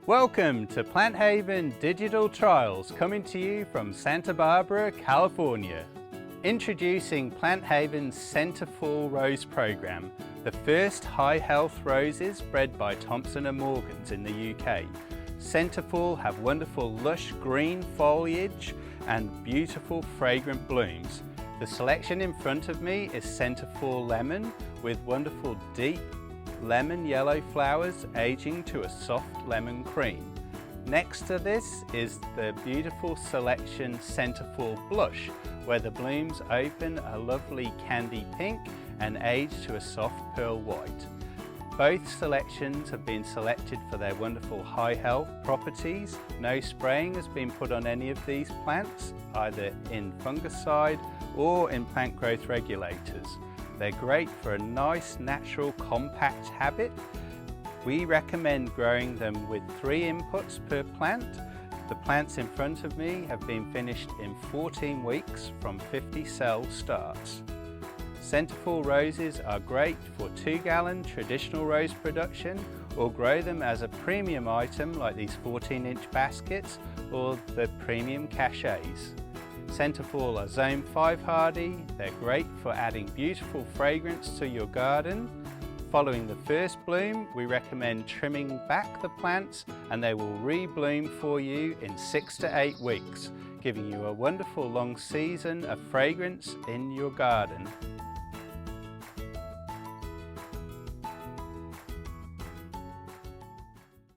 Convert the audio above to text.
Welcome to PlantHaven Digital Trials, coming to you from Santa Barbara, California. Introducing PlantHaven's SCENTIFALL Rose program, the first high health roses bred by Thompson & Morgans in the UK. SCENTIFALL have wonderful lush green foliage and beautiful fragrant blooms. The selection in front of me is SCENTIFALL Lemon with wonderful deep lemon yellow flowers aging to a soft lemon cream. Next to this is the beautiful selection SCENTIFALL Blush, where the blooms open a lovely candy pink and age to a soft pearl white. Both selections have been selected for their wonderful high health properties. No spraying has been put on any of these plants, either in fungicide or in plant growth regulators. They're great for a nice, natural, compact habit. We recommend growing them with 3 inputs per plant. The plants in front of me have been finished in 14 weeks from 50 cell starts. SCENTIFALL roses are great for 2-gallon traditional rose production, or grow them as a premium item like these 14-inch baskets or the premium cachets. SCENTIFALL are Zone 5 hardy. They're great for adding beautiful fragrance to your garden. Following the first bloom, we recommend trimming back the plants and they will re-bloom for you in 6 to 8 weeks, giving you a wonderful long season of fragrance in your garden.